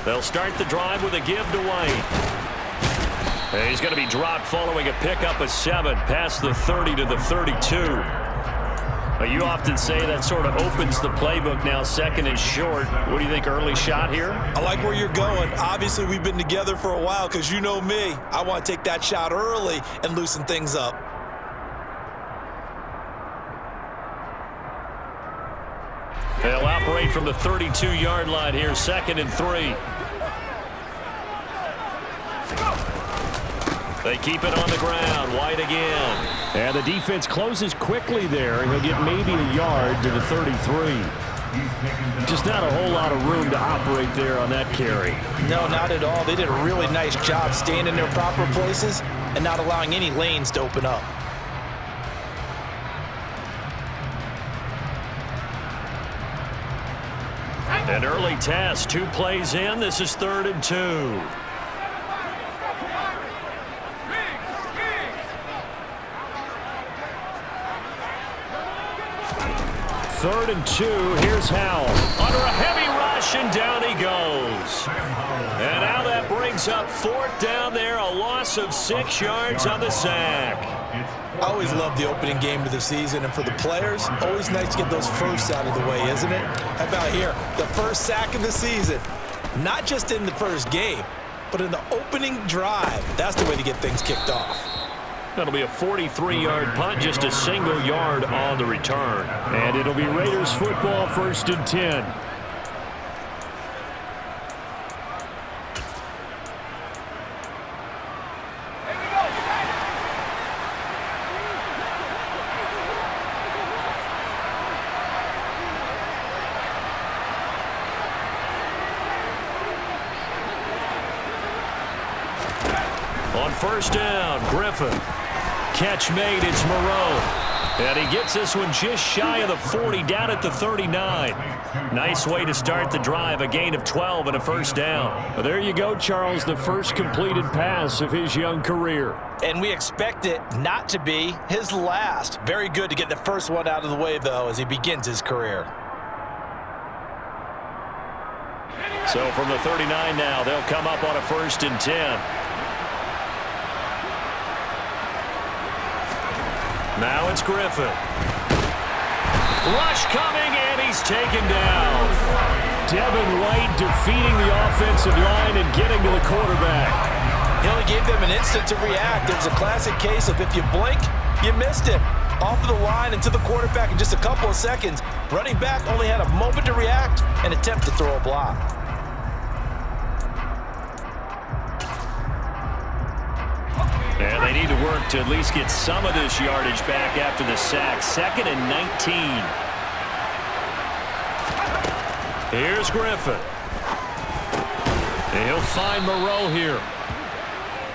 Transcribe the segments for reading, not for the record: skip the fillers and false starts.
They'll start the drive with a give to White. And he's going to be dropped following a pickup of 7 past the 30 to the 32. You often say that sort of opens the playbook now, 2nd and short. What do you think, early shot here? I like where you're going. Obviously, we've been together for a while because you know me. I want to take that shot early and loosen things up. They'll operate from the 32-yard line here, 2nd and 3. They keep it on the ground. White again. And the defense closes quickly there, and he'll get maybe a yard to the 33. Just not a whole lot of room to operate there on that carry. No, not at all. They did a really nice job staying in their proper places and not allowing any lanes to open up. An early test, 2 plays in. This is 3rd and 2. Third and 2. Here's Howell. Under a heavy rush, and down he goes. And now that brings up 4th down there. A loss of 6 yards on the sack. I always love the opening game of the season, and for the players, always nice to get those firsts out of the way, isn't it? How about here? The first sack of the season. Not just in the first game, but in the opening drive. That's the way to get things kicked off. That'll be a 43-yard punt, just a single yard on the return. And it'll be Raiders football, 1st and 10. On 1st down, Griffin. Catch made, it's Moreau. And he gets this one just shy of the 40, down at the 39. Nice way to start the drive, a gain of 12 and a 1st down. Well, there you go, Charles, the first completed pass of his young career. And we expect it not to be his last. Very good to get the first one out of the way, though, as he begins his career. So from the 39 now, they'll come up on a 1st and 10. Now it's Griffin. Rush coming, and he's taken down. Devin White defeating the offensive line and getting to the quarterback. He only gave them an instant to react. It was a classic case of if you blink, you missed him. Off of the line and to the quarterback in just a couple of seconds. Running back only had a moment to react and attempt to throw a block. And they need to work to at least get some of this yardage back after the sack. 2nd and 19. Here's Griffin. And he'll find Moreau here.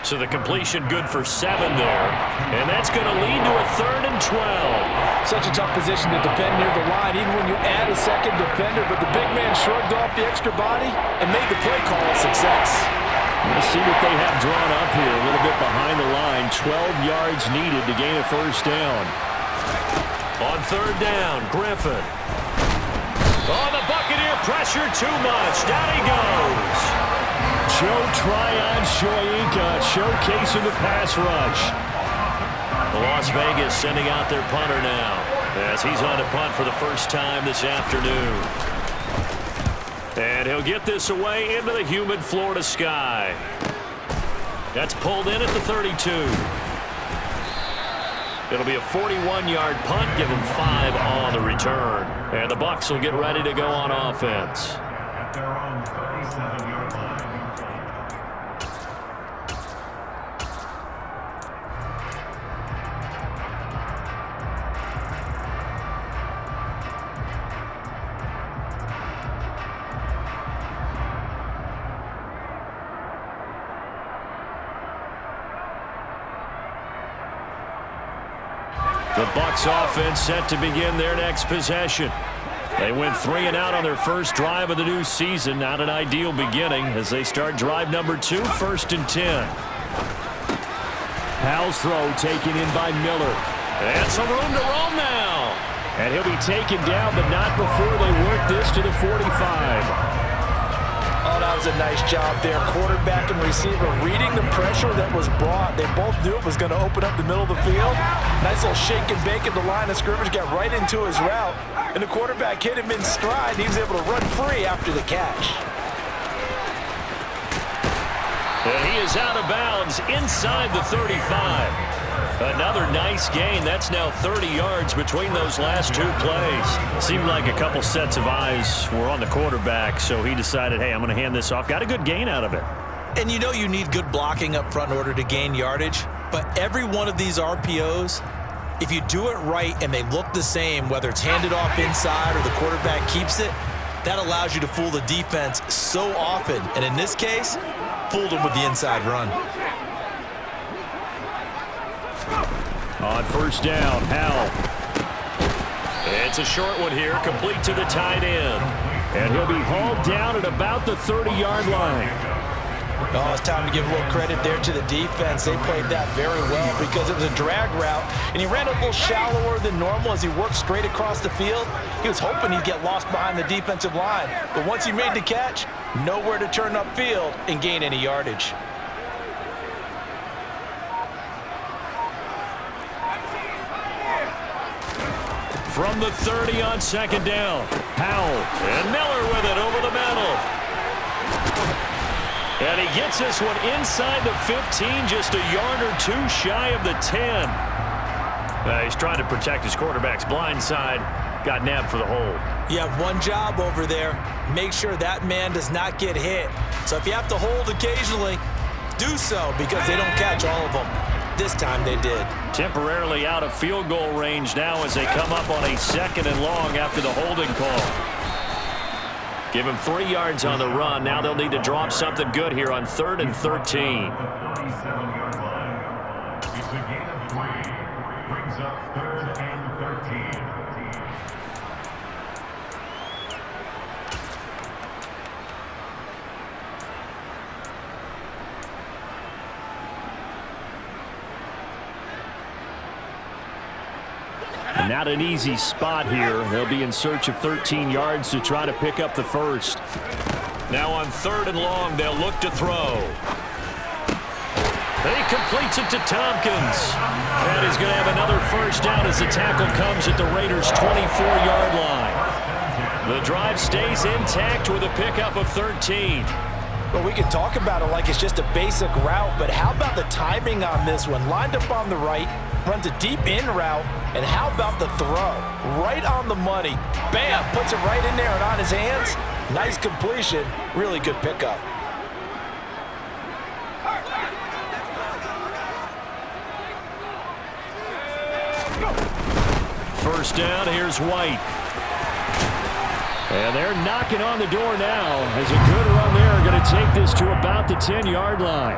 So the completion good for 7 there. And that's going to lead to a 3rd and 12. Such a tough position to defend near the line, even when you add a second defender. But the big man shrugged off the extra body and made the play call a success. Let's see what they have drawn up here. A little bit behind the line. 12 yards needed to gain a 1st down. On 3rd down, Griffin. Oh, the Buccaneer pressure too much. Down he goes. Joe Tryon-Shoyinka showcasing the pass rush. Las Vegas sending out their punter now as he's on to punt for the first time this afternoon. And he'll get this away into the humid Florida sky. That's pulled in at the 32. It'll be a 41-yard punt, give him 5 on the return. And the Bucs will get ready to go on offense. At their own 37-yard line. The Bucs offense set to begin their next possession. They went 3 and out on their first drive of the new season. Not an ideal beginning as they start drive number 2, 1st and 10. Howell's throw taken in by Miller. And some room to roam now. And he'll be taken down, but not before they work this to the 45. Oh, that was does a nice job there. Quarterback and receiver reading the pressure that was brought. They both knew it was going to open up the middle of the field. Nice little shake and bake at the line of scrimmage, got right into his route. And the quarterback hit him in stride. He was able to run free after the catch. And he is out of bounds inside the 35. Another nice gain. That's now 30 yards between those last two plays. Seemed like a couple sets of eyes were on the quarterback, so he decided, hey, I'm going to hand this off. Got a good gain out of it. And you know you need good blocking up front in order to gain yardage, but every one of these RPOs, if you do it right and they look the same, whether it's handed off inside or the quarterback keeps it, that allows you to fool the defense so often. And in this case, fooled them with the inside run. On first down, Howell. It's a short one here, complete to the tight end. And he'll be hauled down at about the 30-yard line. Oh, it's time to give a little credit there to the defense. They played that very well because it was a drag route, and he ran a little shallower than normal as he worked straight across the field. He was hoping he'd get lost behind the defensive line, but once he made the catch, nowhere to turn upfield and gain any yardage. From the 30 on second down, Howell. And Miller with it over the middle. And he gets this one inside the 15, just a yard or two shy of the 10. He's trying to protect his quarterback's blind side. Got nabbed for the hold. You have one job over there. Make sure that man does not get hit. So if you have to hold occasionally, do so because they don't catch all of them. This time they did. Temporarily out of field goal range now as they come up on a 2nd and long after the holding call. Give him 3 yards on the run. Now they'll need to drop something good here on 3rd and 13. 37-yard line. It's a gain of 3. Brings up 3rd and 13. Not an easy spot here. They'll be in search of 13 yards to try to pick up the first. Now on 3rd and long, they'll look to throw. He completes it to Tompkins. And he's going to have another first down as the tackle comes at the Raiders' 24-yard line. The drive stays intact with a pickup of 13. Well, we can talk about it like it's just a basic route, but how about the timing on this one? Lined up on the right, runs a deep in route, and how about the throw? Right on the money. Bam, puts it right in there and on his hands. Nice completion, really good pickup. First down, here's White. And they're knocking on the door now as a good run there. Going to take this to about the 10-yard line.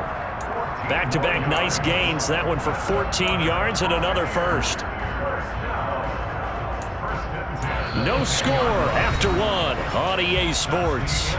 Back-to-back nice gains. That one for 14 yards and another first. No score after one on EA Sports.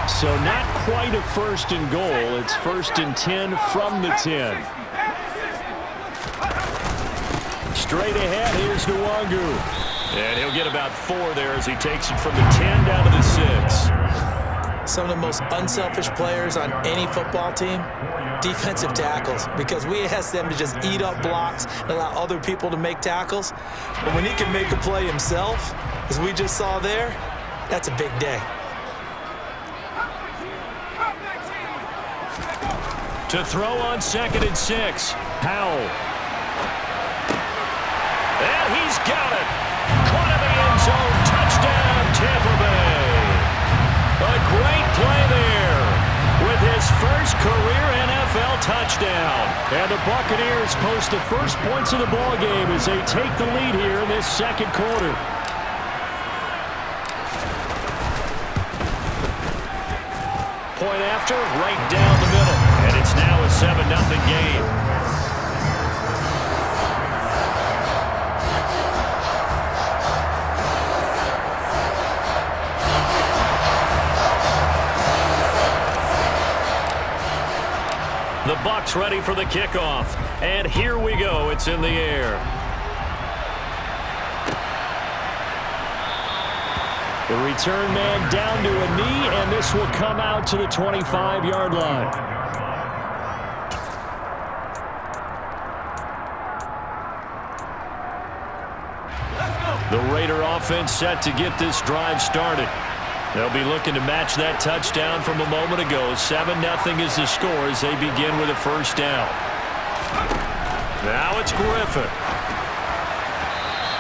So not quite a 1st and goal. It's 1st and 10 from the 10. Straight ahead, here's Nwangu. And he'll get about 4 there as he takes it from the 10 down to the 6. Some of the most unselfish players on any football team, defensive tackles, because we ask them to just eat up blocks and allow other people to make tackles. But when he can make a play himself, as we just saw there, that's a big day. To throw on 2nd and 6. Howell. And he's got it. Caught in the end zone. Touchdown, Tampa Bay. A great play there with his first career NFL touchdown. And the Buccaneers post the first points of the ball game as they take the lead here in this 2nd quarter. Point after, right down the middle. And it's now a 7-0 game. The Bucs ready for the kickoff. And here we go. It's in the air. The return man down to a knee, and this will come out to the 25-yard line. The Raider offense set to get this drive started. They'll be looking to match that touchdown from a moment ago. 7-0 is the score as they begin with a first down. Now it's Griffin.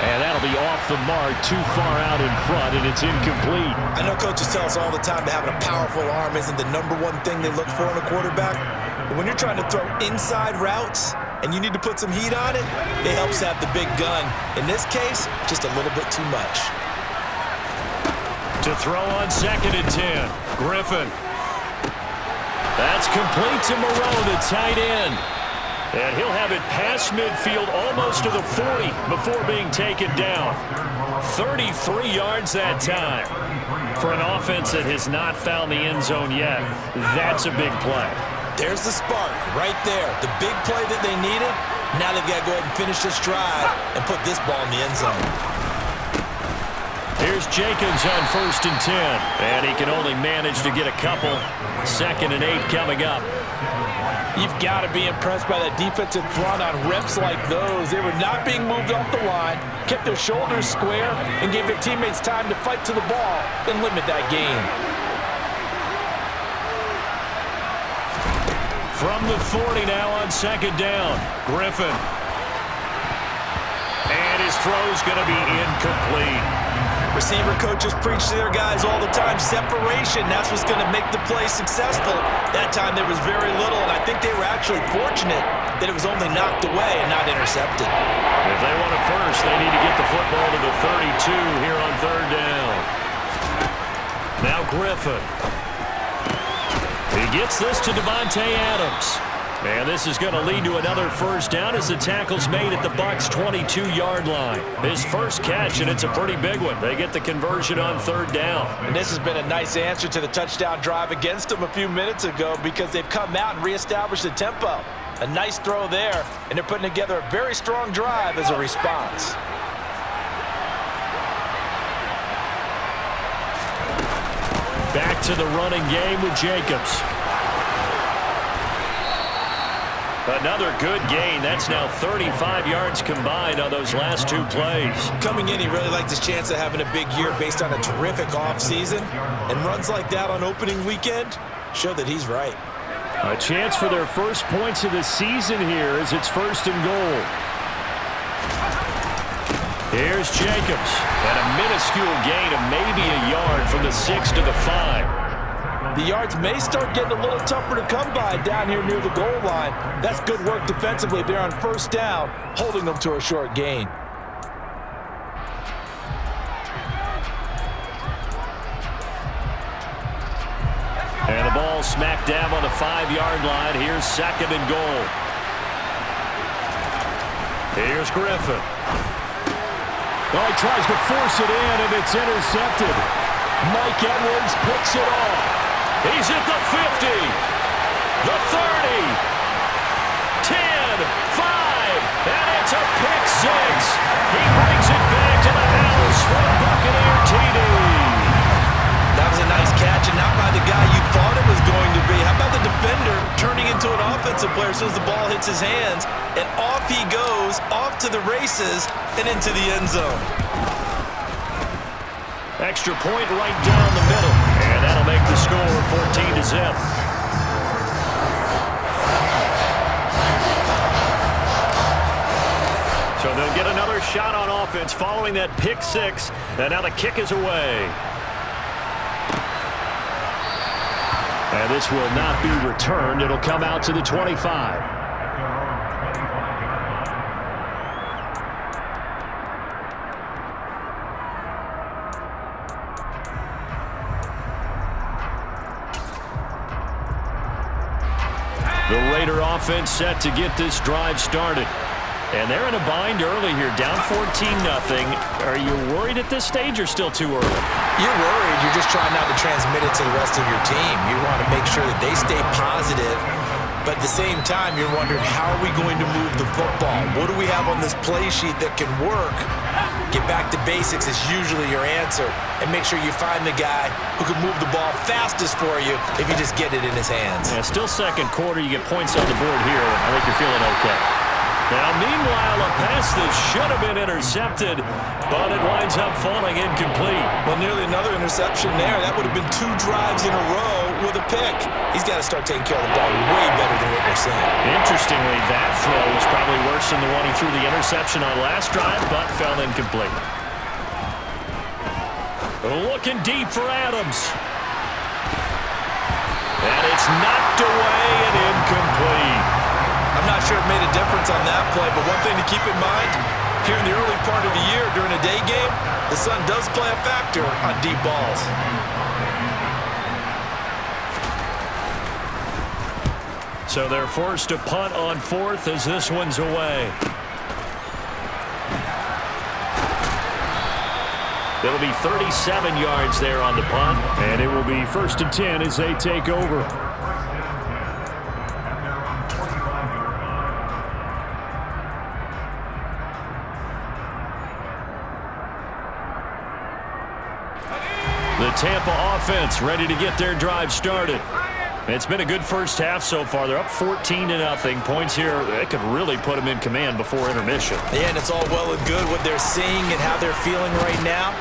And that'll be off the mark, too far out in front, and it's incomplete. I know coaches tell us all the time that having a powerful arm isn't the #1 thing they look for in a quarterback. But when you're trying to throw inside routes and you need to put some heat on it, it helps have the big gun. In this case, just a little bit too much. To throw on 2nd and 10. Griffin. That's complete to Moreau, the tight end. And he'll have it past midfield almost to the 40 before being taken down. 33 yards that time. For an offense that has not found the end zone yet, that's a big play. There's the spark right there. The big play that they needed. Now they've got to go ahead and finish this drive and put this ball in the end zone. Here's Jacobs on 1st and 10. And he can only manage to get a couple. 2nd and 8 coming up. You've got to be impressed by that defensive front on reps like those. They were not being moved off the line, kept their shoulders square, and gave their teammates time to fight to the ball and limit that gain. From the 40 now on 2nd down. Griffin. And his throw's going to be incomplete. Receiver coaches preach to their guys all the time. Separation, that's what's going to make the play successful. That time there was very little, and I think they were actually fortunate that it was only knocked away and not intercepted. If they want it first, they need to get the football to the 32 here on 3rd down. Now Griffin. He gets this to Devontae Adams. And this is going to lead to another first down as the tackle's made at the Bucs' 22-yard line. His first catch, and it's a pretty big one. They get the conversion on 3rd down. And this has been a nice answer to the touchdown drive against them a few minutes ago because they've come out and reestablished the tempo. A nice throw there, and they're putting together a very strong drive as a response. Back to the running game with Jacobs. Another good gain. That's now 35 yards combined on those last 2 plays. Coming in, he really liked his chance of having a big year based on a terrific offseason. And runs like that on opening weekend show that he's right. A chance for their first points of the season here as it's 1st and goal. Here's Jacobs. And a minuscule gain of maybe a yard from the 6 to the 5. The yards may start getting a little tougher to come by down here near the goal line. That's good work defensively there on 1st down, holding them to a short gain. And the ball smack dab on the 5-yard line. Here's 2nd and goal. Here's Griffin. Well, he tries to force it in, and it's intercepted. Mike Edwards picks it off. He's at the 50, the 30, 10, 5, and it's a pick 6. He brings it back to the house for a Buccaneer TD. That was a nice catch, and not by the guy you thought it was going to be. How about the defender turning into an offensive player as soon as the ball hits his hands, and off he goes, off to the races, and into the end zone. Extra point right down the middle. And that'll make the score 14-0. So they'll get another shot on offense following that pick 6. And now the kick is away. And this will not be returned. It'll come out to the 25. The Raider offense set to get this drive started. And they're in a bind early here, down 14-0. Are you worried at this stage or still too early? You're worried. You're just trying not to transmit it to the rest of your team. You want to make sure that they stay positive But at the same time, you're wondering, how are we going to move the football? What do we have on this play sheet that can work? Get back to basics is usually your answer. And make sure you find the guy who can move the ball fastest for you if you just get it in his hands. Yeah, still second quarter. You get points on the board here. I think you're feeling okay. Now, meanwhile, a pass that should have been intercepted, but it winds up falling incomplete. Well, nearly another interception there. That would have been 2 drives in a row with a pick. He's got to start taking care of the ball way better than what we're seeing. Interestingly, that throw was probably worse than the one he threw the interception on last drive, but fell incomplete. Looking deep for Adams. And it's knocked away and incomplete. I'm not sure it made a difference on that play, but one thing to keep in mind, here in the early part of the year during a day game, the sun does play a factor on deep balls. So they're forced to punt on 4th as this one's away. It'll be 37 yards there on the punt. And it will be 1st and 10 as they take over. The Tampa offense ready to get their drive started. It's been a good first half so far. They're up 14-0. Points here, they could really put them in command before intermission. Yeah, and it's all well and good what they're seeing and how they're feeling right now.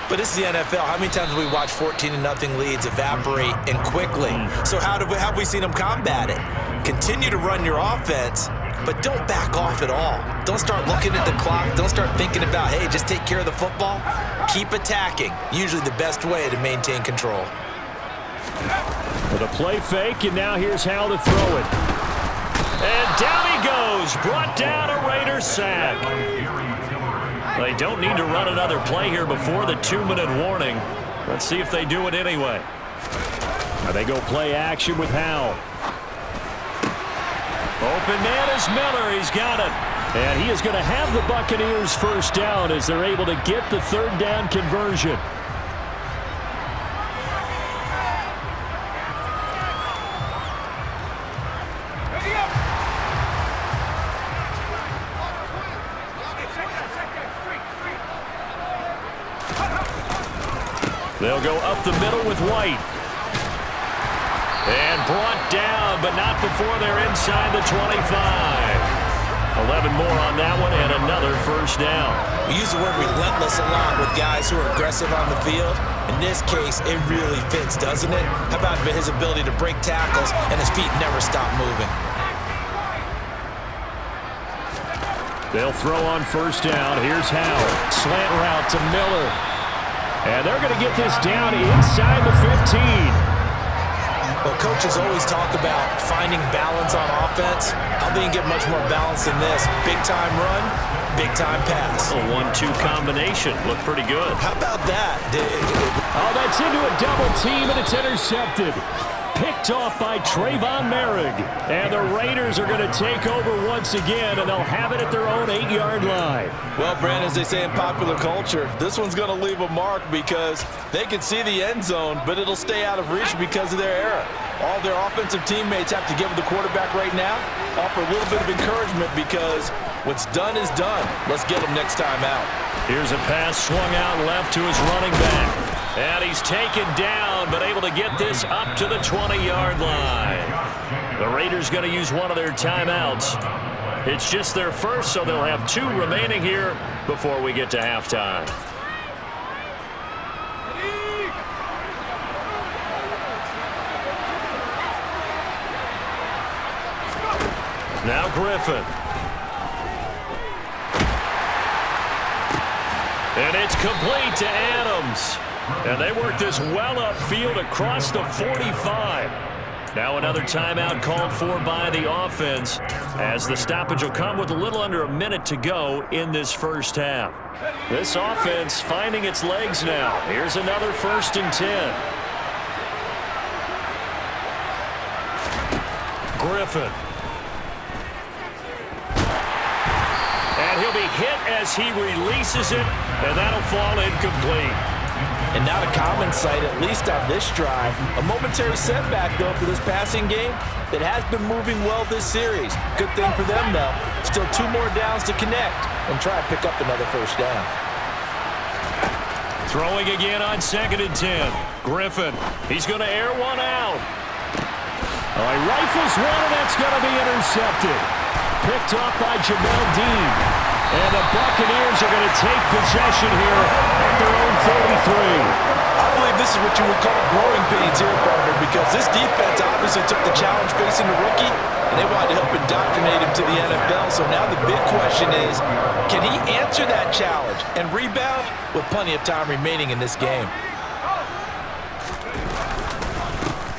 But this is the NFL. How many times have we watched 14-0 leads evaporate and quickly? So how have we seen them combat it? Continue to run your offense, but don't back off at all. Don't start looking at the clock. Don't start thinking about, hey, just take care of the football. Keep attacking. Usually the best way to maintain control. With a play fake, and now here's how to throw it. And down he goes. Brought down a Raiders sack. They don't need to run another play here before the 2-minute warning. Let's see if they do it anyway. Now they go play action with Howell. Open man is Miller. He's got it. And he is going to have the Buccaneers first down as they're able to get the 3rd down conversion. They'll go up the middle with White. And brought down, but not before they're inside the 25. 11 more on that one, and another first down. We use the word relentless a lot with guys who are aggressive on the field. In this case, it really fits, doesn't it? How about his ability to break tackles and his feet never stop moving? They'll throw on first down. Here's Howell. Slant route to Miller. And they're going to get this down inside the 15. Well, coaches always talk about finding balance on offense. I don't think you get much more balance than this. Big-time run, big-time pass. A 1-2 combination. Looked pretty good. How about that? Oh, that's into a double team, and it's intercepted. Picked off by Trayvon Merrick. And the Raiders are going to take over once again, and they'll have it at their own 8-yard line. Well, Brandon, as they say in popular culture, this one's going to leave a mark because they can see the end zone, but it'll stay out of reach because of their error. All their offensive teammates have to give the quarterback right now, offer a little bit of encouragement because what's done is done. Let's get him next time out. Here's a pass swung out left to his running back. And he's taken down, but able to get this up to the 20-yard line. The Raiders going to use one of their timeouts. It's just their first, so they'll have 2 remaining here before we get to halftime. Now Griffin. And it's complete to Adams. And they work this well upfield across the 45. Now another timeout called for by the offense as the stoppage will come with a little under a minute to go in this first half. This offense finding its legs now. Here's another 1st and 10. Griffin. And he'll be hit as he releases it, and that'll fall incomplete. And not a common sight, at least on this drive. A momentary setback, though, for this passing game that has been moving well this series. Good thing for them, though. Still 2 more downs to connect and try to pick up another first down. Throwing again on 2nd and 10. Griffin, he's going to air one out. Oh, he rifles one, and that's going to be intercepted. Picked off by Jamel Dean. And the Buccaneers are going to take possession here at their own 33. I believe this is what you would call growing pains here, partner, because this defense obviously took the challenge facing the rookie, and they wanted to help indoctrinate him to the NFL. So now the big question is, can he answer that challenge and rebound with plenty of time remaining in this game?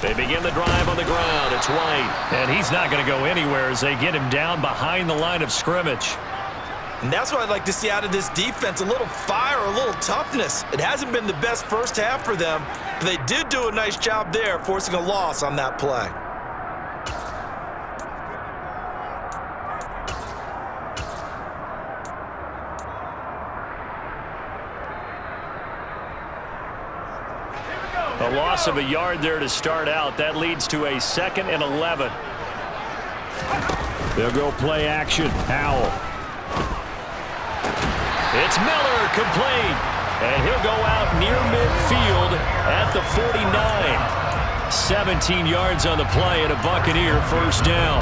They begin the drive on the ground. It's White, and he's not going to go anywhere as they get him down behind the line of scrimmage. And that's what I'd like to see out of this defense, a little fire, a little toughness. It hasn't been the best first half for them, but they did do a nice job there, forcing a loss on that play. A loss of a yard there to start out. That leads to a 2nd and 11. They'll go play action. Howell. It's Miller, complete. And he'll go out near midfield at the 49. 17 yards on the play and a Buccaneer first down.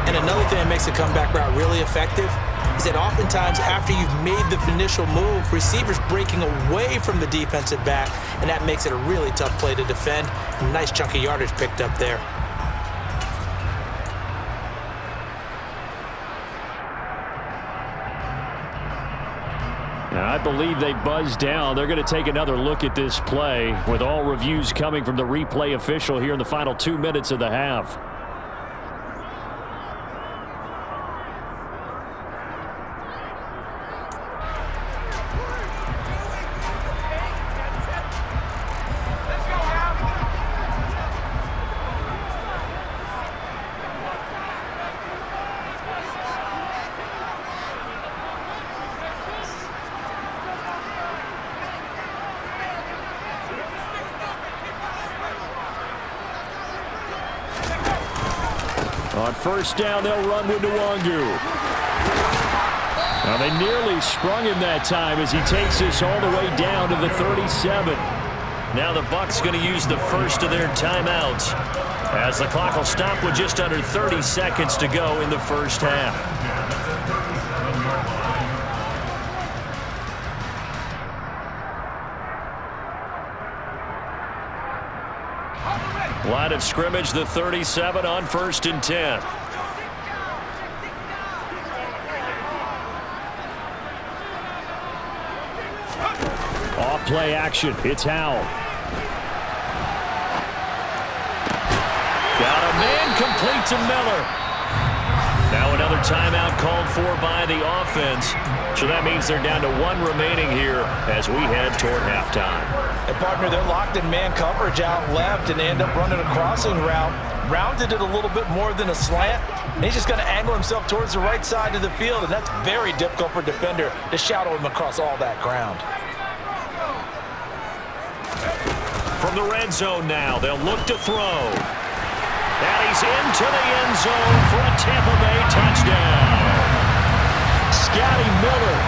And another thing that makes a comeback route really effective is that oftentimes after you've made the initial move, receivers breaking away from the defensive back, and that makes it a really tough play to defend. A nice chunk of yardage picked up there. Now, I believe they buzzed down. They're going to take another look at this play with all reviews coming from the replay official here in the final 2 minutes of the half. On first down, they'll run with Nwangu. Now, they nearly sprung him that time as he takes this all the way down to the 37. Now the Bucs going to use the first of their timeouts as the clock will stop with just under 30 seconds to go in the first half. Line of scrimmage, the 37 on 1st and 10. Off play action. It's Howell. Got a man complete to Miller. Now another timeout called for by the offense. So that means they're down to 1 remaining here as we head toward halftime. And partner, they're locked in man coverage out left, and they end up running a crossing route. Rounded it a little bit more than a slant. And he's just going to angle himself towards the right side of the field, and that's very difficult for a defender to shadow him across all that ground. From the red zone now, they'll look to throw. And he's into the end zone for a Tampa Bay touchdown. Scotty Miller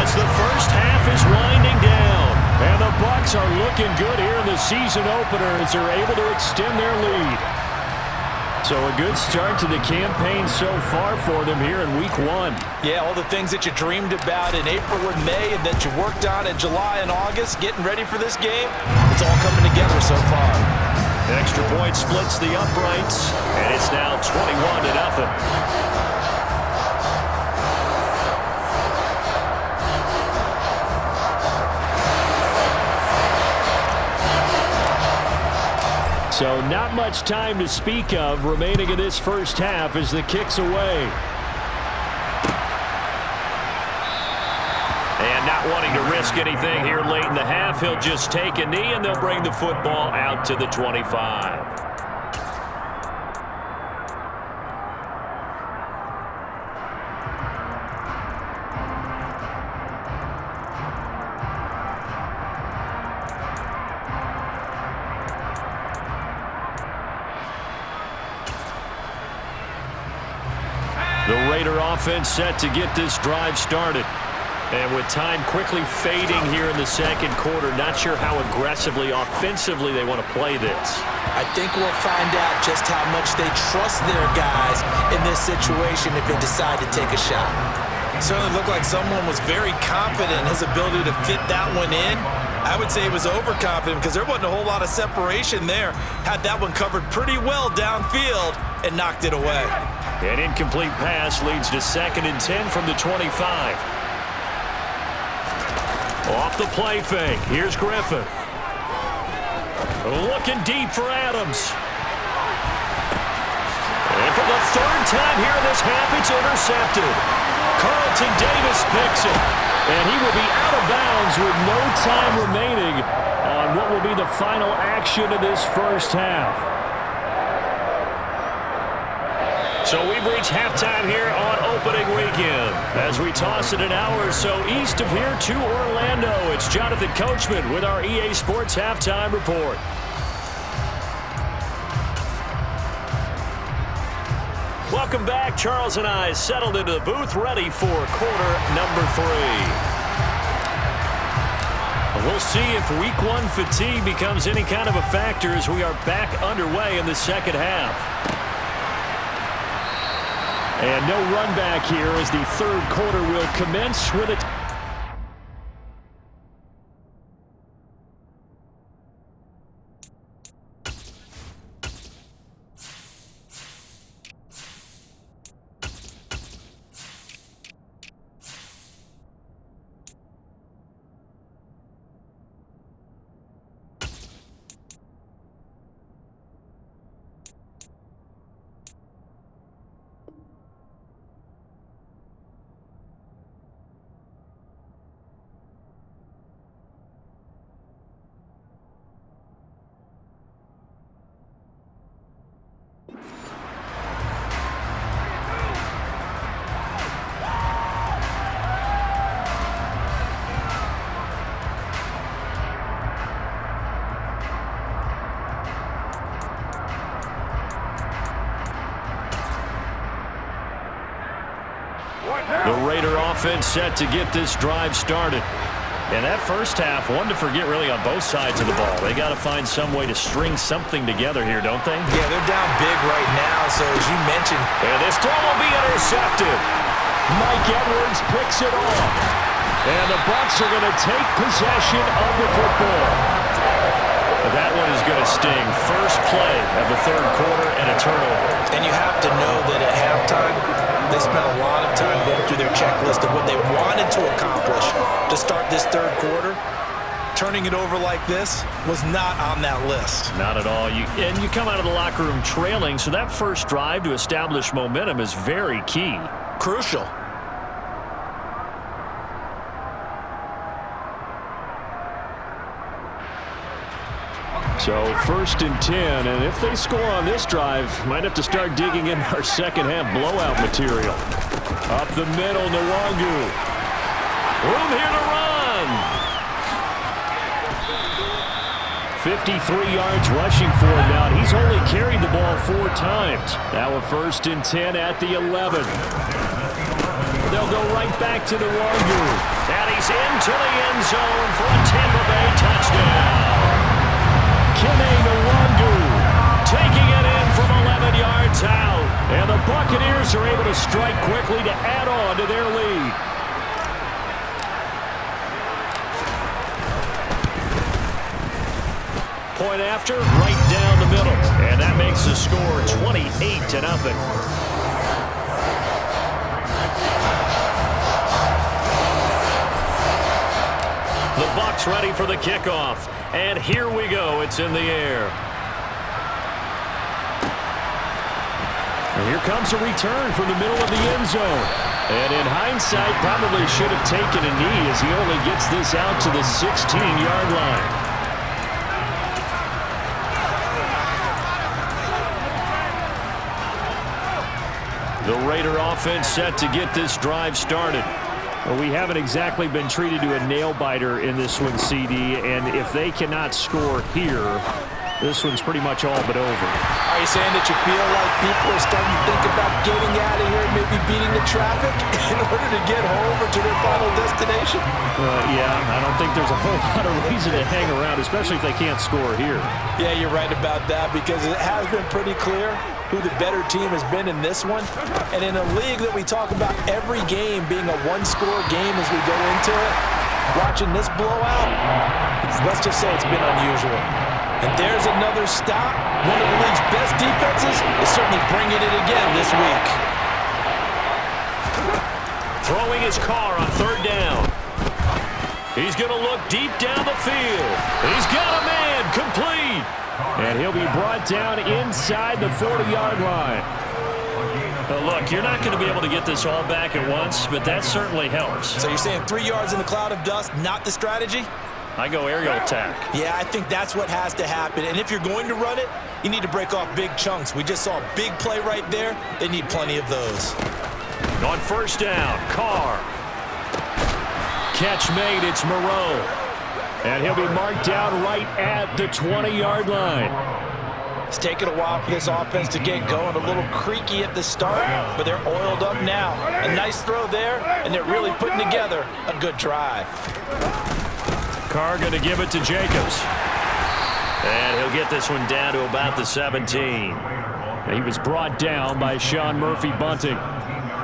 as the first half is winding down. And the Bucs are looking good here in the season opener as they're able to extend their lead. So a good start to the campaign so far for them here in week 1. Yeah, all the things that you dreamed about in April and May and that you worked on in July and August, getting ready for this game, it's all coming together so far. Extra point splits the uprights, and it's now 21-0. So not much time to speak of remaining in this first half as the kick's away. And not wanting to risk anything here late in the half, he'll just take a knee and they'll bring the football out to the 25. The Raider offense set to get this drive started. And with time quickly fading here in the second quarter, not sure how aggressively, offensively they want to play this. I think we'll find out just how much they trust their guys in this situation if they decide to take a shot. It certainly looked like someone was very confident in his ability to fit that one in. I would say he was overconfident because there wasn't a whole lot of separation there. Had that one covered pretty well downfield and knocked it away. An incomplete pass leads to 2nd and 10 from the 25. Off the play fake. Here's Griffin. Looking deep for Adams. And for the 3rd time here in this half, it's intercepted. Carlton Davis picks it. And he will be out of bounds with no time remaining on what will be the final action of this first half. So we've reached halftime here on opening weekend. As we toss it an hour or so east of here to Orlando, it's Jonathan Coachman with our EA Sports Halftime Report. Welcome back. Charles and I settled into the booth, ready for quarter number 3. We'll see if week 1 fatigue becomes any kind of a factor as we are back underway in the second half. And no run back here as the 3rd quarter will commence with it. The Raider offense set to get this drive started. And that first half, one to forget really on both sides of the ball. They got to find some way to string something together here, don't they? Yeah, they're down big right now, so as you mentioned. And this throw will be intercepted. Mike Edwards picks it off. And the Bucs are going to take possession of the football. That one is going to sting. First play of the 3rd quarter and a turnover. And you have to know that at halftime, they spent a lot of time going through their checklist of what they wanted to accomplish to start this 3rd quarter. Turning it over like this was not on that list. Not at all. And you come out of the locker room trailing, so that first drive to establish momentum is very key. Crucial. So 1st and 10, and if they score on this drive, might have to start digging in our second half blowout material. Up the middle, Nwangu. Room here to run. 53 yards rushing for him now. He's only carried the ball 4 times. Now a 1st and 10 at the 11. They'll go right back to Nwangu. And he's into the end zone for a Tampa Bay touchdown. Kene Nwangu taking it in from 11 yards out. And the Buccaneers are able to strike quickly to add on to their lead. Point after, right down the middle. And that makes the score 28-0. The Bucs ready for the kickoff. And here we go. It's in the air. And here comes a return from the middle of the end zone. And in hindsight, probably should have taken a knee as he only gets this out to the 16-yard line. The Raider offense set to get this drive started. Well, we haven't exactly been treated to a nail-biter in this one, CD, and if they cannot score here, this one's pretty much all but over. Are you saying that you feel like people are starting to think about getting out of here, maybe beating the traffic in order to get home or to their final destination? Yeah, I don't think there's a whole lot of reason to hang around, especially if they can't score here. Yeah, you're right about that, because it has been pretty clear who the better team has been in this one. And in a league that we talk about every game being a one-score game as we go into it, watching this blowout, let's just say it's been unusual. And there's another stop. One of the league's best defenses is certainly bringing it again this week. Throwing his car on third down. He's going to look deep down the field. He's got a man, complete. And he'll be brought down inside the 40-yard line. Look, you're not going to be able to get this all back at once, but that certainly helps. So you're saying 3 yards in the cloud of dust, not the strategy? I go aerial attack. Yeah, I think that's what has to happen. And if you're going to run it, you need to break off big chunks. We just saw a big play right there. They need plenty of those. On first down, Carr. Catch made, it's Moreau. And he'll be marked down right at the 20-yard line. It's taken a while for this offense to get going. A little creaky at the start, but they're oiled up now. A nice throw there, and they're really putting together a good drive. Carr going to give it to Jacobs. And he'll get this one down to about the 17. He was brought down by Sean Murphy-Bunting.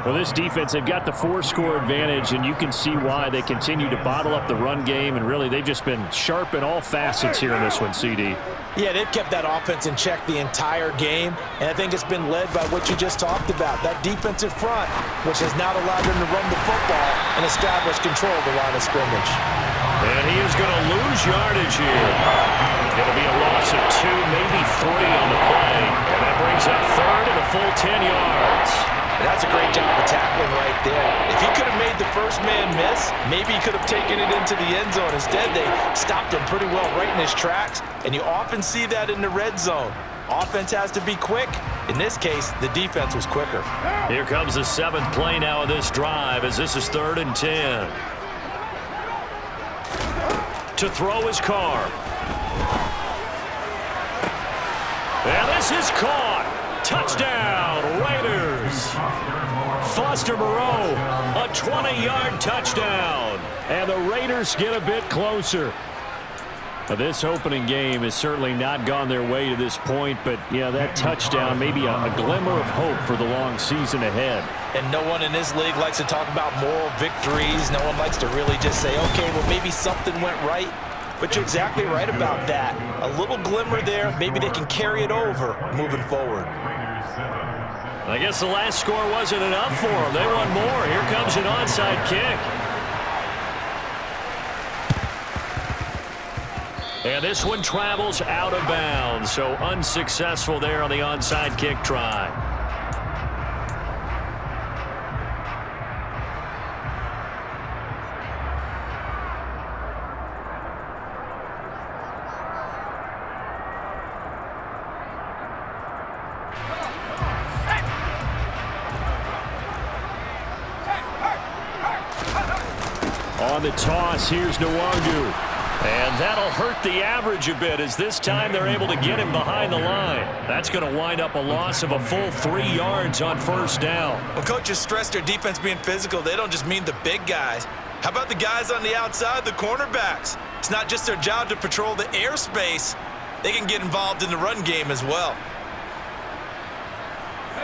Well, this defense, they've got the 4-score advantage, and you can see why they continue to bottle up the run game, and really they've just been sharp in all facets here in this one, CD. Yeah, they've kept that offense in check the entire game, and I think it's been led by what you just talked about, that defensive front, which has now allowed them to run the football and establish control of the line of scrimmage. And he is going to lose yardage here. It'll be a loss of 2, maybe 3 on the play, and that brings up third and a full 10 yards. That's a great job of tackling right there. If he could have made the first man miss, maybe he could have taken it into the end zone. Instead, they stopped him pretty well right in his tracks, and you often see that in the red zone. Offense has to be quick. In this case, the defense was quicker. Here comes the 7th play now of this drive as this is 3rd and 10. To throw his Carr. And this is caught. Touchdown, Raiders. Foster Moreau, a 20-yard touchdown. And the Raiders get a bit closer. Now, this opening game has certainly not gone their way to this point, but, yeah, that touchdown, maybe a glimmer of hope for the long season ahead. And no one in this league likes to talk about moral victories. No one likes to really just say, okay, well, maybe something went right. But you're exactly right about that. A little glimmer there. Maybe they can carry it over moving forward. I guess the last score wasn't enough for them. They want more. Here comes an onside kick. And this one travels out of bounds, so unsuccessful there on the onside kick try. On the toss, here's Nwangu. And that'll hurt the average a bit as this time they're able to get him behind the line. That's going to wind up a loss of a full 3 yards on first down. When coaches stress their defense being physical, they don't just mean the big guys. How about the guys on the outside, the cornerbacks? It's not just their job to patrol the airspace. They can get involved in the run game as well.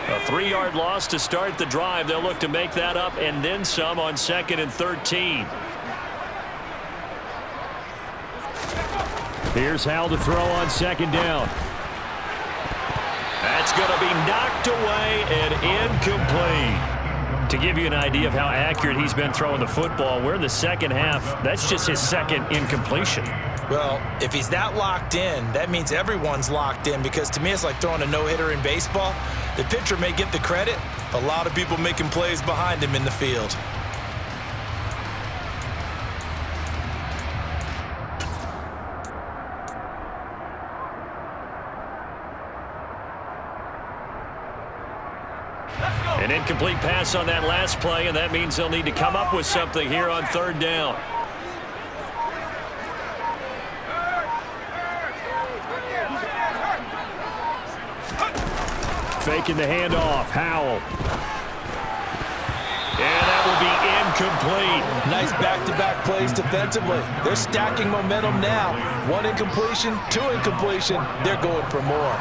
A 3-yard loss to start the drive. They'll look to make that up and then some on 2nd and 13. Here's Hal to throw on 2nd down. That's going to be knocked away and incomplete. To give you an idea of how accurate he's been throwing the football, we're in the second half. That's just his 2nd incompletion. Well, if he's that locked in, that means everyone's locked in, because to me it's like throwing a no-hitter in baseball. The pitcher may get the credit, a lot of people making plays behind him in the field. An incomplete pass on that last play, and that means they'll need to come up with something here on 3rd down. Faking the handoff, Howell. complete. Nice back-to-back plays defensively. They're stacking momentum now. 1 incompletion, 2 incompletion. They're going for more.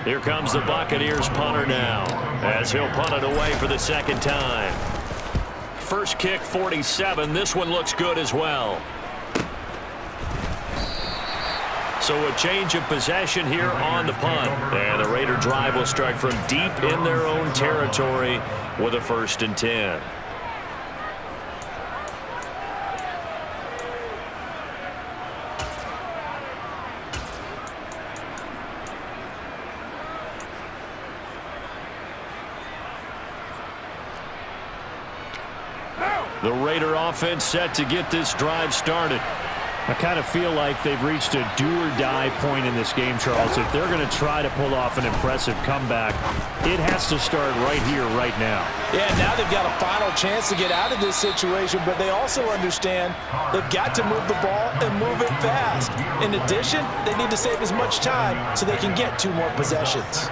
Here comes the Buccaneers punter now, as he'll punt it away for the second time. First kick, 47. This one looks good as well. So a change of possession here on the punt. And the Raider drive will start from deep in their own territory with a 1st and 10. The Raider offense set to get this drive started. I kind of feel like they've reached a do-or-die point in this game, Charles. If they're going to try to pull off an impressive comeback, it has to start right here, right now. Yeah, now they've got a final chance to get out of this situation, but they also understand they've got to move the ball and move it fast. In addition, they need to save as much time so they can get 2 more possessions.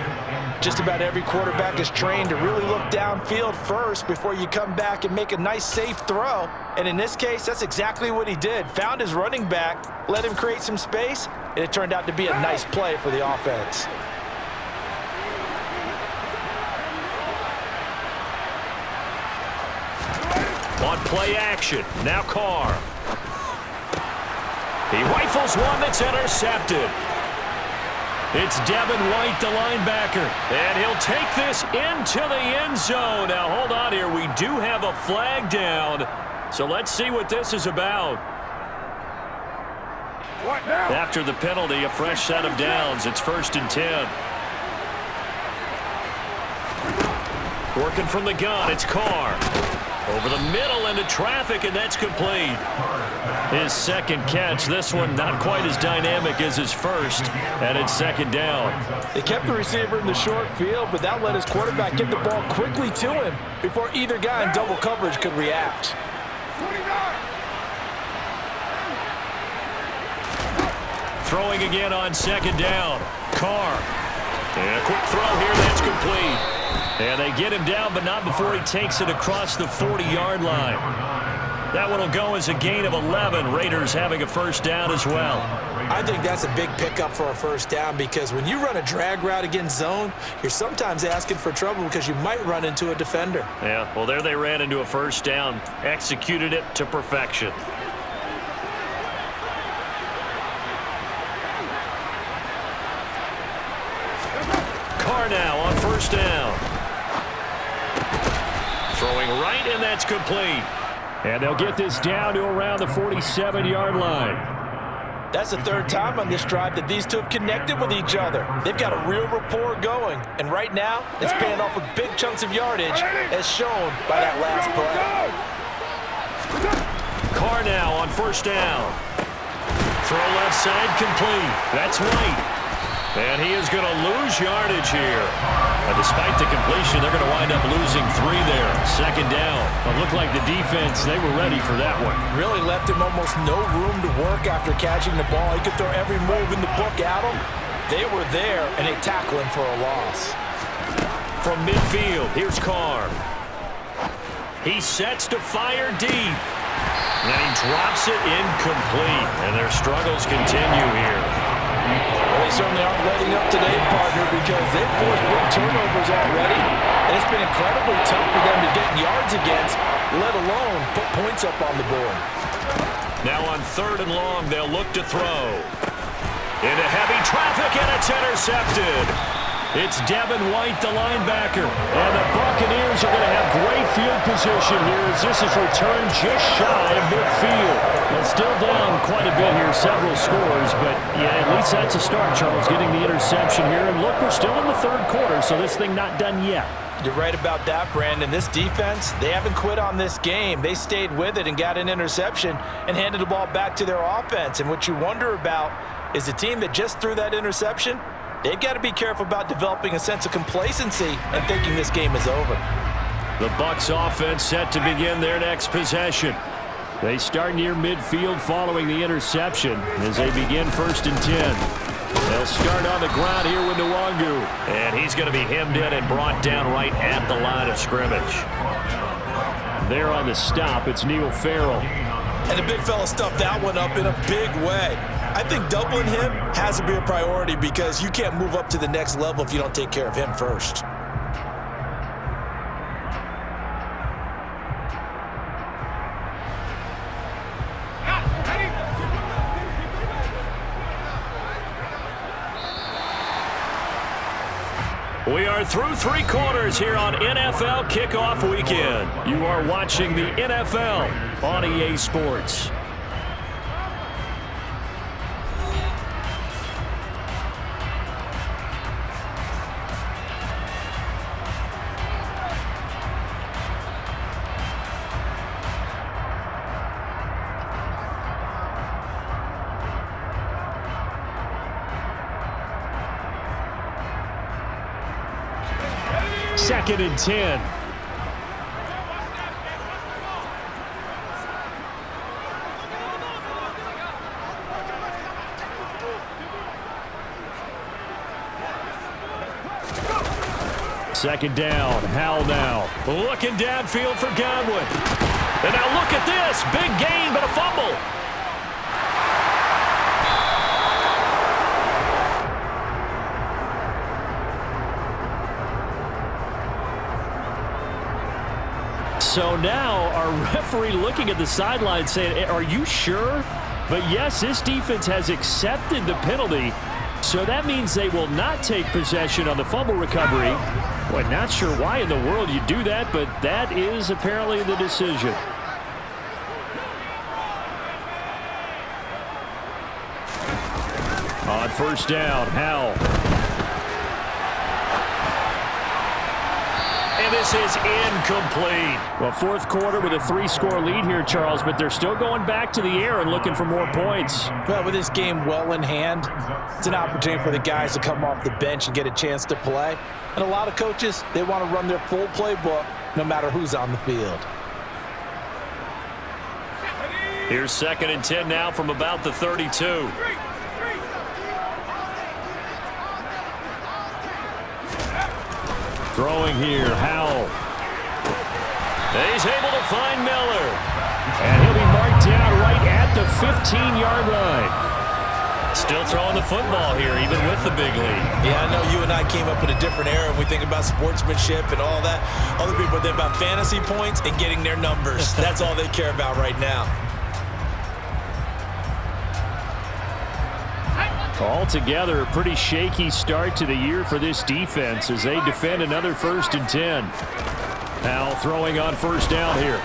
Just about every quarterback is trained to really look downfield first before you come back and make a nice, safe throw. And in this case, that's exactly what he did. Found his running back, let him create some space, and it turned out to be a nice play for the offense. On play action, now Carr. He rifles one that's intercepted. It's Devin White, the linebacker, and he'll take this into the end zone. Now, hold on here. We do have a flag down, so let's see what this is about. What now? After the penalty, a fresh set of downs. It's 1st and 10. Working from the gun, it's Carr. Over the middle into traffic, and that's complete. His second catch, this one not quite as dynamic as his first, and it's 2nd down. They kept the receiver in the short field, but that let his quarterback get the ball quickly to him before either guy in double coverage could react. 29. Throwing again on 2nd down. Carr. And a quick throw here, that's complete. And they get him down, but not before he takes it across the 40-yard line. That one will go as a gain of 11. Raiders having a 1st down as well. I think that's a big pickup for a 1st down because when you run a drag route against zone, you're sometimes asking for trouble because you might run into a defender. Yeah, well, there they ran into a 1st down. Executed it to perfection. Carr now on 1st down. Throwing right, and that's complete. And they'll get this down to around the 47-yard line. That's the 3rd time on this drive that these 2 have connected with each other. They've got a real rapport going. And right now, it's paying off with big chunks of yardage, as shown by that last play. Carr now on 1st down. Throw left side complete. That's White. And he is going to lose yardage here. But despite the completion, they're going to wind up losing 3 there. 2nd down. It looked like the defense, they were ready for that one. Really left him almost no room to work after catching the ball. He could throw every move in the book at him. They were there, and they tackle him for a loss. From midfield, here's Carr. He sets to fire deep. And he drops it incomplete. And their struggles continue here. Well, they certainly aren't letting up today, partner, because they've forced big turnovers already, and it's been incredibly tough for them to get yards against, let alone put points up on the board. Now on 3rd and long, they'll look to throw. Into heavy traffic, and it's intercepted. It's Devin White, the linebacker. And the Buccaneers are going to have great field position here as this is returned just shy of midfield. And still down quite a bit here, several scores. But, yeah, at least that's a start, Charles, getting the interception here. And look, we're still in the 3rd quarter, so this thing not done yet. You're right about that, Brandon. This defense, they haven't quit on this game. They stayed with it and got an interception and handed the ball back to their offense. And what you wonder about is the team that just threw that interception, they've got to be careful about developing a sense of complacency and thinking this game is over. The Bucs offense set to begin their next possession. They start near midfield following the interception as they begin 1st and 10. They'll start on the ground here with Nwangu. And he's going to be hemmed in and brought down right at the line of scrimmage. There on the stop, it's Neil Farrell. And the big fella stuffed that one up in a big way. I think doubling him has to be a priority because you can't move up to the next level if you don't take care of him first. We are through 3 quarters here on NFL Kickoff Weekend. You are watching the NFL on EA Sports. Second and 10. Second down. Howell now. Looking downfield for Godwin. And now look at this. Big gain, but a fumble. So now our referee looking at the sideline saying, are you sure? But yes, this defense has accepted the penalty. So that means they will not take possession on the fumble recovery. Well, not sure why in the world you do that, but that is apparently the decision. On first down, Howell. And this is incomplete. Well, fourth quarter with a 3-score lead here, Charles, but they're still going back to the air and looking for more points. Well, with this game well in hand, it's an opportunity for the guys to come off the bench and get a chance to play. And a lot of coaches, they want to run their full playbook no matter who's on the field. Here's second and 10 now from about the 32. Throwing here, Howell. He's able to find Miller. And he'll be marked down right at the 15-yard line. Still throwing the football here, even with the big lead. Yeah, I know you and I came up in a different era and we think about sportsmanship and all that. Other people think about fantasy points and getting their numbers. That's all they care about right now. Altogether, a pretty shaky start to the year for this defense as they defend another 1st and 10. Now throwing on first down here.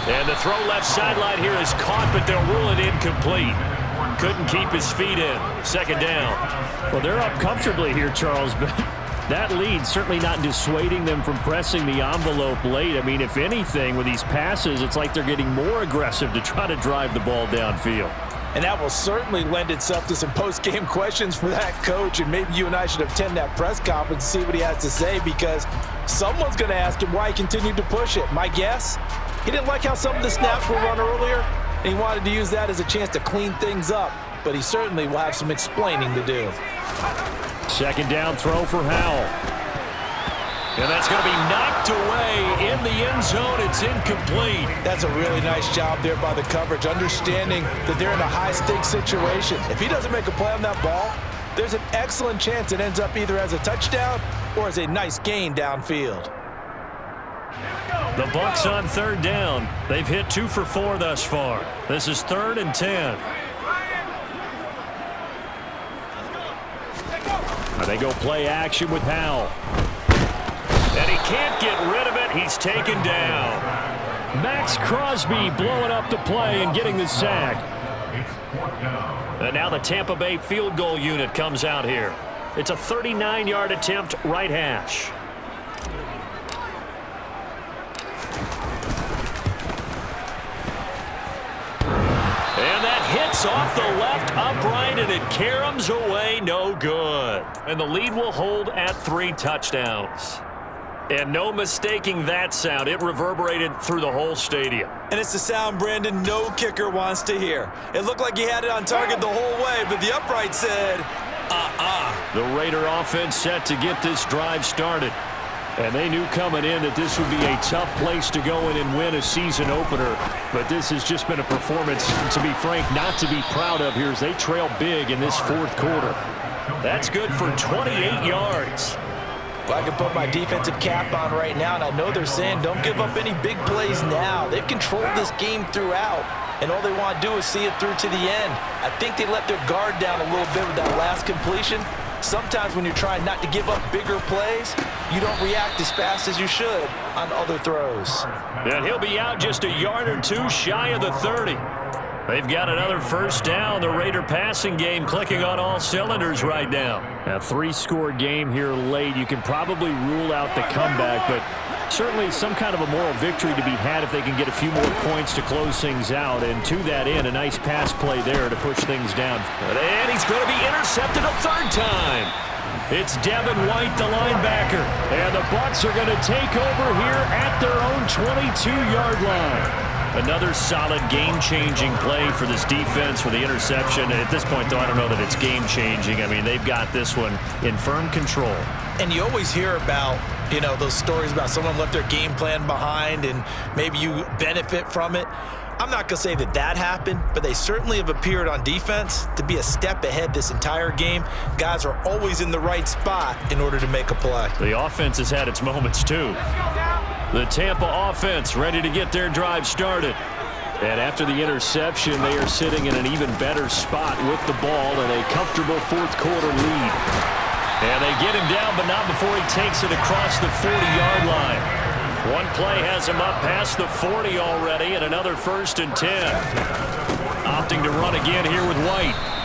And the throw left sideline here is caught, but they'll rule it incomplete. Couldn't keep his feet in. Second down. Well, they're up comfortably here, Charles, but that lead certainly not dissuading them from pressing the envelope late. I mean, if anything, with these passes, it's like they're getting more aggressive to try to drive the ball downfield. And that will certainly lend itself to some post-game questions for that coach. And maybe you and I should attend that press conference and see what he has to say, because someone's going to ask him why he continued to push it. My guess, he didn't like how some of the snaps were run earlier, and he wanted to use that as a chance to clean things up. But he certainly will have some explaining to do. Second down throw for Howell. And that's going to be knocked away in the end zone. It's incomplete. That's a really nice job there by the coverage, understanding that they're in a high-stakes situation. If he doesn't make a play on that ball, there's an excellent chance it ends up either as a touchdown or as a nice gain downfield. The Bucs on third down. They've hit 2 for 4 thus far. This is 3rd and 10. Now they go play action with Howell. And he can't get rid of it. He's taken down. Max Crosby blowing up the play and getting the sack. And now the Tampa Bay field goal unit comes out here. It's a 39-yard attempt, right hash. And that hits off the left upright, and it caroms away, no good. And the lead will hold at 3 touchdowns. And no mistaking that sound. It reverberated through the whole stadium. And it's the sound, Brandon, no kicker wants to hear. It looked like he had it on target the whole way, but the upright said, The Raider offense set to get this drive started. And they knew coming in that this would be a tough place to go in and win a season opener. But this has just been a performance, to be frank, not to be proud of here as they trail big in this fourth quarter. That's good for 28 yards. Well, I can put my defensive cap on right now, and I know they're saying don't give up any big plays now. They've controlled this game throughout, and all they want to do is see it through to the end. I think they let their guard down a little bit with that last completion. Sometimes when you're trying not to give up bigger plays, you don't react as fast as you should on other throws. And he'll be out just a yard or two shy of the 30. They've got another first down. The Raider passing game clicking on all cylinders right now. A three-score game here late. You can probably rule out the comeback, but certainly some kind of a moral victory to be had if they can get a few more points to close things out. And to that end, a nice pass play there to push things down. And he's going to be intercepted a third time. It's Devin White, the linebacker. And the Bucs are going to take over here at their own 22-yard line. Another solid game-changing play for this defense with the interception. At this point, though, I don't know that it's game-changing. I mean, they've got this one in firm control. And you always hear about, you know, those stories about someone left their game plan behind and maybe you benefit from it. I'm not going to say that that happened, but they certainly have appeared on defense to be a step ahead this entire game. Guys are always in the right spot in order to make a play. The offense has had its moments, too. The Tampa offense ready to get their drive started. And after the interception, they are sitting in an even better spot with the ball and a comfortable fourth quarter lead. And they get him down, but not before he takes it across the 40-yard line. One play has him up past the 40 already, and another 1st and 10. Opting to run again here with White.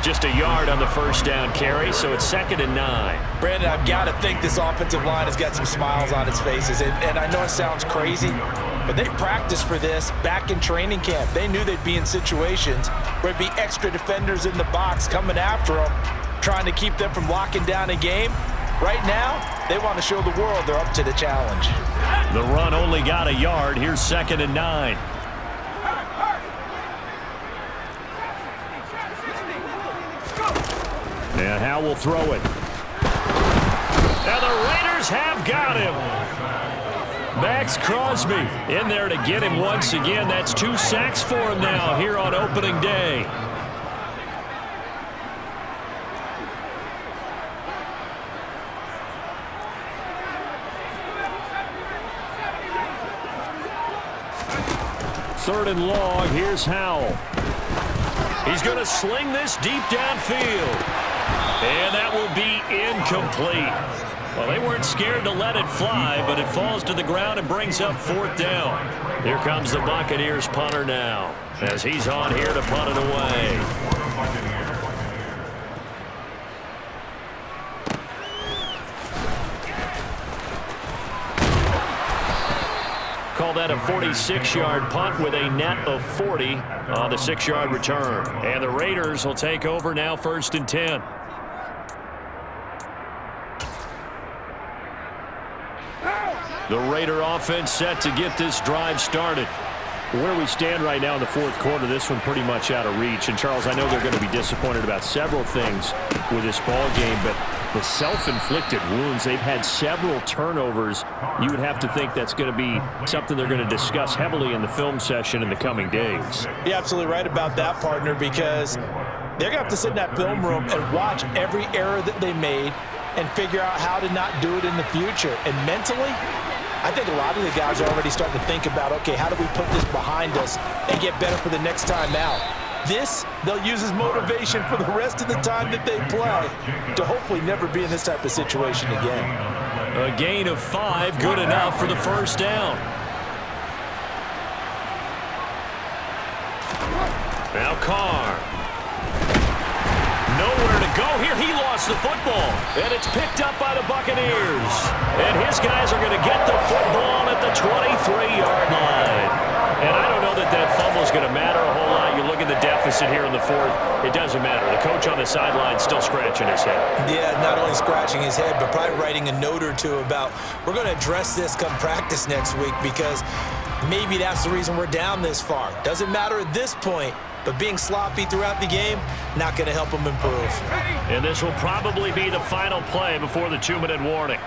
Just a yard on the first down carry, so it's 2nd and 9. Brandon, I've got to think this offensive line has got some smiles on its faces. And I know it sounds crazy, but they practiced for this back in training camp. They knew they'd be in situations where there'd be extra defenders in the box coming after them, trying to keep them from locking down a game. Right now, they want to show the world they're up to the challenge. The run only got a yard. Here's 2nd and 9. And Howe will throw it. And the Raiders have got him. Max Crosby in there to get him once again. That's 2 sacks for him now here on opening day. Third and long. Here's Howell. He's going to sling this deep downfield. And that will be incomplete. Well, they weren't scared to let it fly, but it falls to the ground and brings up 4th down. Here comes the Buccaneers punter now, as he's on here to punt it away. Call that a 46-yard punt with a net of 40 on the 6-yard return. And the Raiders will take over now 1st and 10. The Raider offense set to get this drive started. Where we stand right now in the fourth quarter, this one pretty much out of reach. And, Charles, I know they're going to be disappointed about several things with this ball game, but the self-inflicted wounds, they've had several turnovers. You would have to think that's going to be something they're going to discuss heavily in the film session in the coming days. You're absolutely right about that, partner, because they're going to have to sit in that film room and watch every error that they made and figure out how to not do it in the future. And mentally, I think a lot of the guys are already starting to think about, okay, how do we put this behind us and get better for the next time out? This, they'll use as motivation for the rest of the time that they play to hopefully never be in this type of situation again. A gain of 5, good enough for the first down. Now Carr. Nowhere to go here. He lost the football. And it's picked up by the Buccaneers. And his guys are going to get the football at the 23-yard line. And I don't know that that fumble is going to matter a whole lot. You look at the deficit here in the fourth. It doesn't matter. The coach on the sideline still scratching his head. Yeah, not only scratching his head, but probably writing a note or two about, we're going to address this come practice next week because maybe that's the reason we're down this far. Doesn't matter at this point. But being sloppy throughout the game, not going to help them improve. And this will probably be the final play before the 2-minute warning.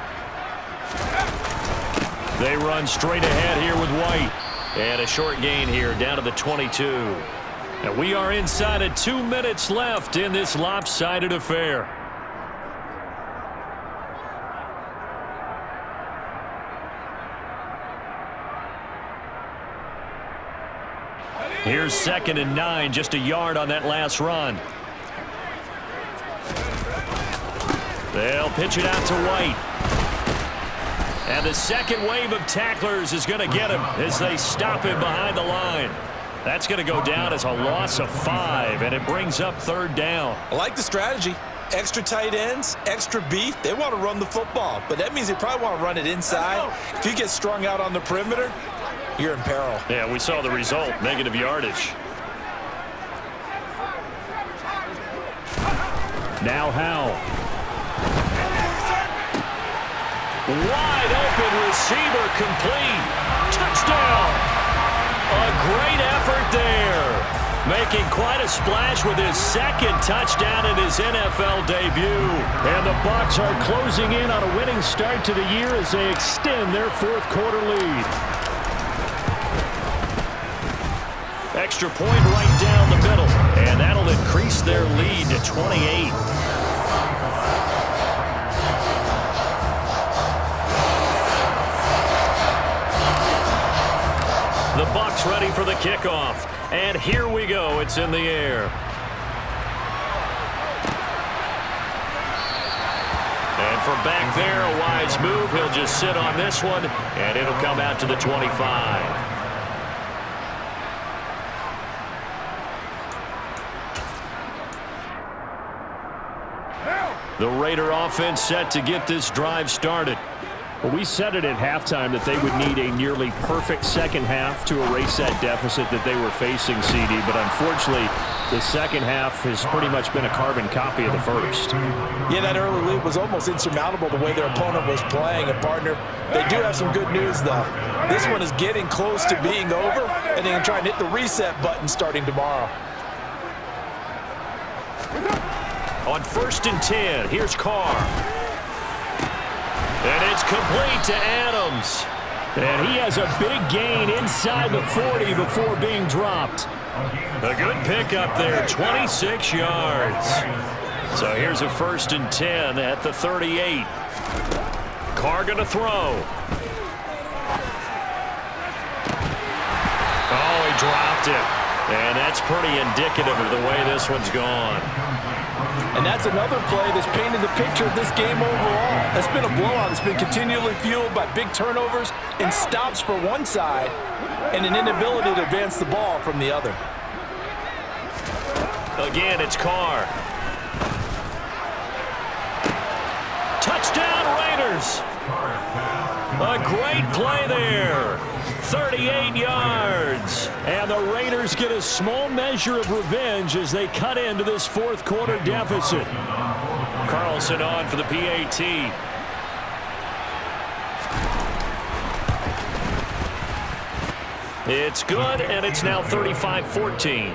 They run straight ahead here with White. And a short gain here down to the 22. And we are inside of 2 minutes left in this lopsided affair. Here's 2nd and 9, just a yard on that last run. They'll pitch it out to White. And the second wave of tacklers is going to get him as they stop him behind the line. That's going to go down as a loss of 5, and it brings up 3rd down. I like the strategy. Extra tight ends, extra beef. They want to run the football, but that means they probably want to run it inside. If you get strung out on the perimeter, you're in peril. Yeah, we saw the result, negative yardage. Now Howell. Wide open receiver, complete. Touchdown. A great effort there. Making quite a splash with his 2nd touchdown in his NFL debut. And the Bucs are closing in on a winning start to the year as they extend their 4th quarter lead. Extra point right down the middle. And that'll increase their lead to 28. The Bucs ready for the kickoff. And here we go. It's in the air. And from back there, a wise move. He'll just sit on this one, and it'll come out to the 25. The Raider offense set to get this drive started. Well, we said it at halftime that they would need a nearly perfect second half to erase that deficit that they were facing, CD. But unfortunately, the second half has pretty much been a carbon copy of the first. Yeah, that early lead was almost insurmountable the way their opponent was playing. And, partner, they do have some good news, though. This one is getting close to being over, and they can try and hit the reset button starting tomorrow. On 1st and 10, here's Carr. And it's complete to Adams. And he has a big gain inside the 40 before being dropped. A good pickup there, 26 yards. So here's a 1st and 10 at the 38. Carr going to throw. Oh, he dropped it. And that's pretty indicative of the way this one's gone. And that's another play that's painted the picture of this game overall. That's been a blowout. It's been continually fueled by big turnovers and stops for one side and an inability to advance the ball from the other. Again, it's Carr. Touchdown, Raiders. A great play there. 38 yards. And the Raiders get a small measure of revenge as they cut into this 4th quarter deficit. Carlson on for the PAT. It's good, and it's now 35-14.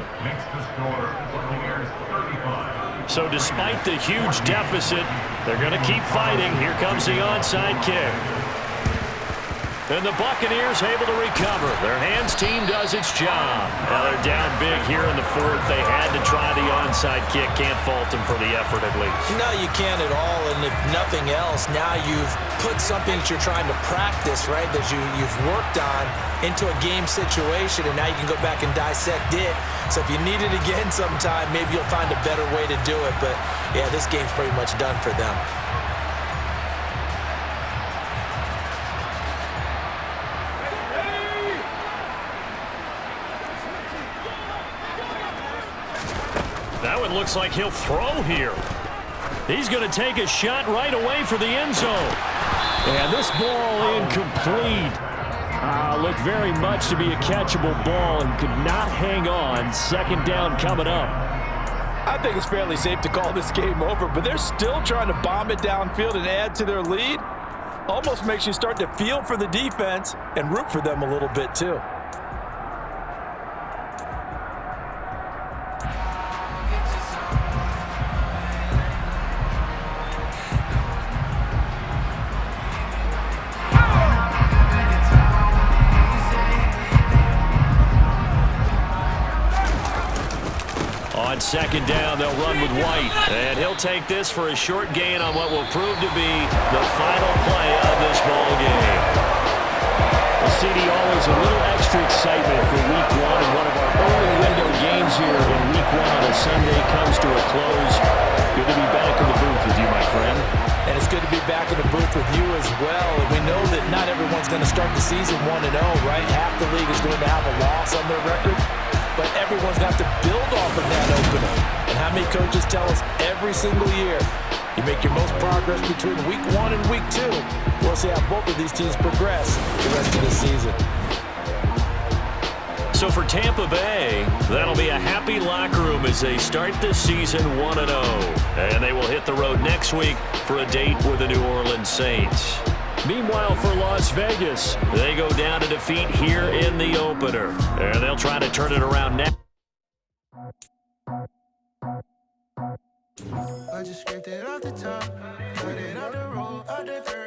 So despite the huge deficit, they're going to keep fighting. Here comes the onside kick. And the Buccaneers able to recover. Their hands team does its job. Now they're down big here in the 4th. They had to try the onside kick. Can't fault them for the effort at least. No, you can't at all. And if nothing else, now you've put something that you're trying to practice, right, that you've worked on into a game situation, and now you can go back and dissect it. So if you need it again sometime, maybe you'll find a better way to do it. But, yeah, this game's pretty much done for them. That one looks like he'll throw here. He's going to take a shot right away for the end zone. And this ball incomplete. Looked very much to be a catchable ball and could not hang on. 2nd down coming up. I think it's fairly safe to call this game over, but they're still trying to bomb it downfield and add to their lead. Almost makes you start to feel for the defense and root for them a little bit too. second down, they'll run with White. And he'll take this for a short gain on what will prove to be the final play of this ball game. Well, CD, always a little extra excitement for Week 1, and one of our early window games here in Week 1 on a Sunday comes to a close. Good to be back in the booth with you, my friend. And it's good to be back in the booth with you as well. And we know that not everyone's going to start the season 1-0, right? Half the league is going to have a loss on their record. But everyone's got to build off of that opener. And how many coaches tell us every single year, you make your most progress between Week 1 and Week 2. We'll see how both of these teams progress the rest of the season. So for Tampa Bay, that'll be a happy locker room as they start this season 1-0. And they will hit the road next week for a date with the New Orleans Saints. Meanwhile, for Las Vegas, they go down to defeat here in the opener. And they'll try to turn it around next. I just scraped it off the top, put it on the road, on the curve.